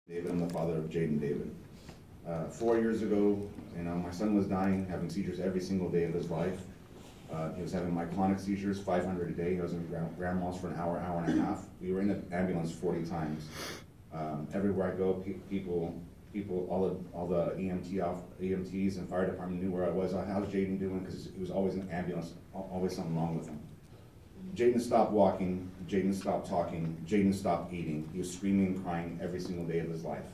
David, I'm the father of Jayden David. 4 years ago, my son was dying, having seizures every single day of his life. He was having myoclonic seizures, 500 a day. He was in grand mal for an hour, hour and a half. We were in the ambulance 40 times. Everywhere I go, people, all the EMTs and fire department knew where I was. How's Jayden doing? Because he was always in the ambulance, always something wrong with him. Jayden stopped walking, Jayden stopped talking, Jayden stopped eating. He was screaming and crying every single day of his life.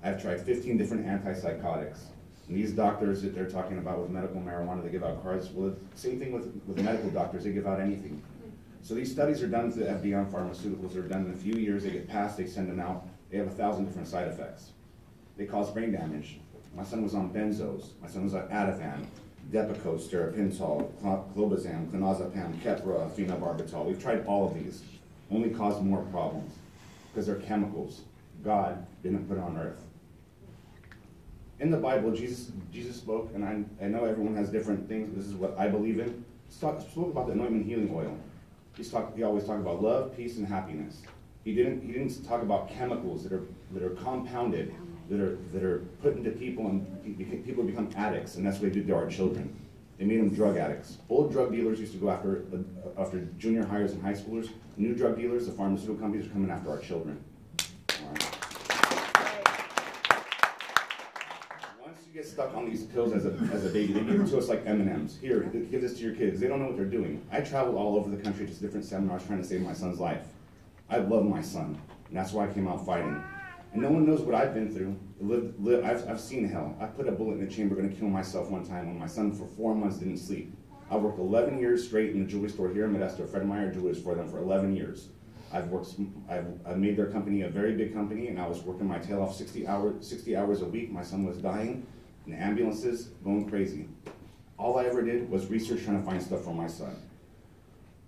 I've tried 15 different antipsychotics. And these doctors that they're talking about with medical marijuana, they give out cards. Well, same thing with medical doctors, they give out anything. So these studies are done to the FDA on pharmaceuticals. They're done in a few years, they get passed, they send them out. They have 1,000 different side effects. They cause brain damage. My son was on benzos. My son was on Ativan, Depakote, Stiripinol, Clobazam, Clonazepam, Keppra, phenobarbital. We've tried all of these. Only cause more problems because they're chemicals. God didn't put on earth. In the Bible, Jesus spoke, and I know everyone has different things. This is what I believe in. He spoke about the anointment healing oil. He always talked about love, peace, and happiness. He didn't talk about chemicals that are compounded, that are put into people, and people become addicts, and that's what they did to our children. They made them drug addicts. Old drug dealers used to go after junior hires and high schoolers. New drug dealers, the pharmaceutical companies, are coming after our children. Once you get stuck on these pills as a baby, they give it to us like M&Ms. Here, give this to your kids. They don't know what they're doing. I traveled all over the country to different seminars trying to save my son's life. I love my son, and that's why I came out fighting. And no one knows what I've been through. I've seen hell. I put a bullet in the chamber going to kill myself one time when my son for 4 months didn't sleep. I worked 11 years straight in the jewelry store here in Modesto, Fred Meyer Jewelers, for them for 11 years. I've made their company a very big company, and I was working my tail off 60 hours a week. My son was dying, in ambulances, going crazy. All I ever did was research, trying to find stuff for my son.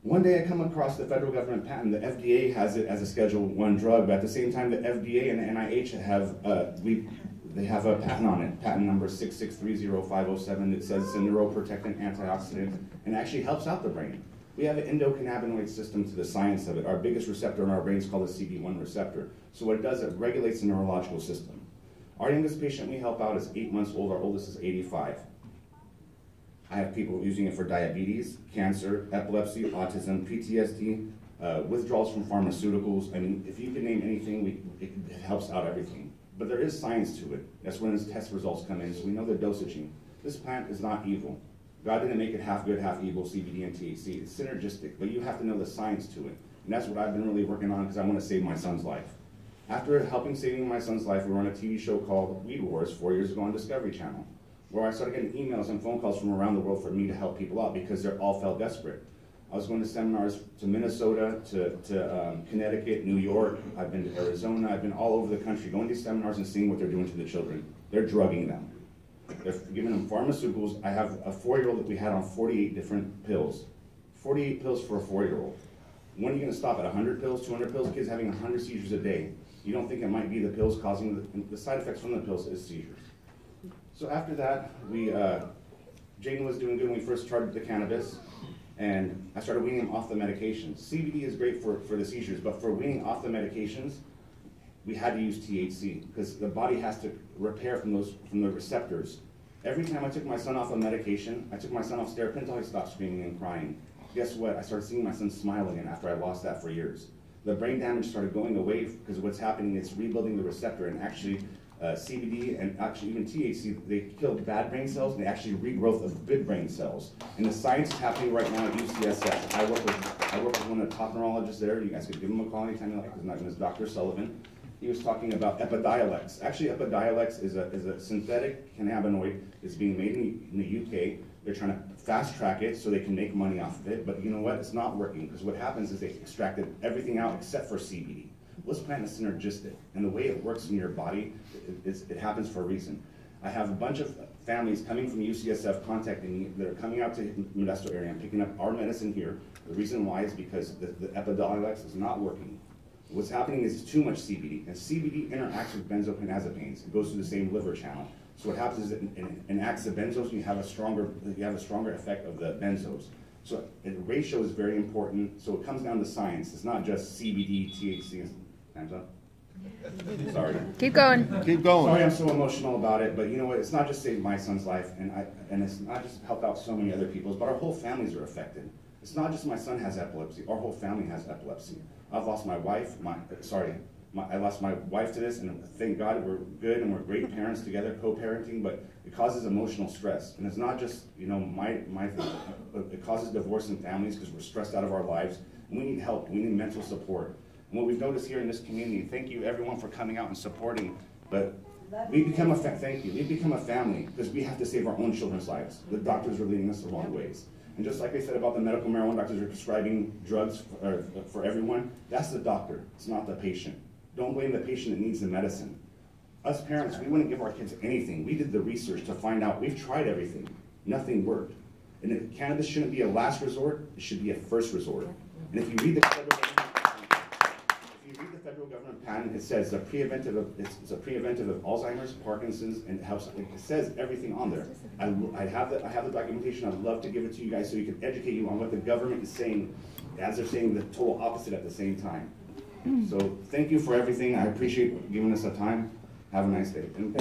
One day I come across the federal government patent. The FDA has it as a Schedule I drug, but at the same time the FDA and the NIH have a patent on it, patent number 6630507, that says it's a neuroprotectant antioxidant and actually helps out the brain. We have an endocannabinoid system to the science of it. Our biggest receptor in our brain is called the CB1 receptor. So what it does, it regulates the neurological system. Our youngest patient we help out is 8 months old, our oldest is 85. I have people using it for diabetes, cancer, epilepsy, autism, PTSD, withdrawals from pharmaceuticals. I mean, if you can name anything, it helps out everything. But there is science to it. That's when its test results come in, so we know the dosaging. This plant is not evil. God didn't make it half good, half evil, CBD and THC. It's synergistic, but you have to know the science to it. And that's what I've been really working on because I want to save my son's life. After saving my son's life, we were on a TV show called Weed Wars 4 years ago on Discovery Channel, where I started getting emails and phone calls from around the world for me to help people out because they all felt desperate. I was going to seminars to Minnesota, to Connecticut, New York. I've been to Arizona. I've been all over the country going to these seminars and seeing what they're doing to the children. They're drugging them. They're giving them pharmaceuticals. I have a 4-year-old that we had on 48 different pills. 48 pills for a 4-year-old. When are you going to stop at 100 pills, 200 pills? Kids having 100 seizures a day. You don't think it might be the pills causing the side effects from the pills is seizures. So after that, Jayden was doing good when we first started the cannabis, and I started weaning him off the medications. CBD is great for the seizures, but for weaning off the medications, we had to use THC because the body has to repair from the receptors. Every time I took my son off a medication, I took my son off Stiripinol, he stopped screaming and crying. Guess what? I started seeing my son smile again after I lost that for years. The brain damage started going away because what's happening is rebuilding the receptor, and actually CBD and actually even THC, they kill bad brain cells and they actually regrowth of good brain cells. And the science is happening right now at UCSF. I work with one of the top neurologists there. You guys could give him a call anytime you like. His name is Dr. Sullivan. He was talking about Epidiolex. Actually, Epidiolex is a synthetic cannabinoid that's being made in the UK. They're trying to fast track it so they can make money off of it. But you know what? It's not working because what happens is they extracted everything out except for CBD. Well, this plant is synergistic, and the way it works in your body, it happens for a reason. I have a bunch of families coming from UCSF contacting me that are coming out to the Modesto area and picking up our medicine here. The reason why is because the Epidiolex is not working. What's happening is too much CBD, and CBD interacts with benzodiazepines. It goes through the same liver channel. So what happens is it enacts the benzos, and you have a stronger effect of the benzos. So the ratio is very important. So it comes down to science. It's not just CBD, THC. Hands up. Sorry. Keep going. Keep going. Sorry I'm so emotional about it, but you know what? It's not just saved my son's life, and it's not just helped out so many other people's, but our whole families are affected. It's not just my son has epilepsy. Our whole family has epilepsy. I've lost my wife. I lost my wife to this, and thank God we're good and we're great parents together, co-parenting. But it causes emotional stress, and it's not just it causes divorce in families because we're stressed out of our lives. And we need help. We need mental support. And what we've noticed here in this community, thank you everyone for coming out and supporting. But we become a thank you. We become a family because we have to save our own children's lives. The doctors are leading us the wrong ways. And just like they said about the medical marijuana doctors are prescribing drugs for everyone, that's the doctor. It's not the patient. Don't blame the patient that needs the medicine. Us parents, we wouldn't give our kids anything. We did the research to find out. We've tried everything. Nothing worked. And if cannabis shouldn't be a last resort, it should be a first resort. And if you read the federal government patent, it says it's a preventive of Alzheimer's, Parkinson's, and it says everything on there. I have the documentation. I'd love to give it to you guys so you can educate you on what the government is saying, as they're saying the total opposite at the same time. So thank you for everything. I appreciate giving us the time. Have a nice day. And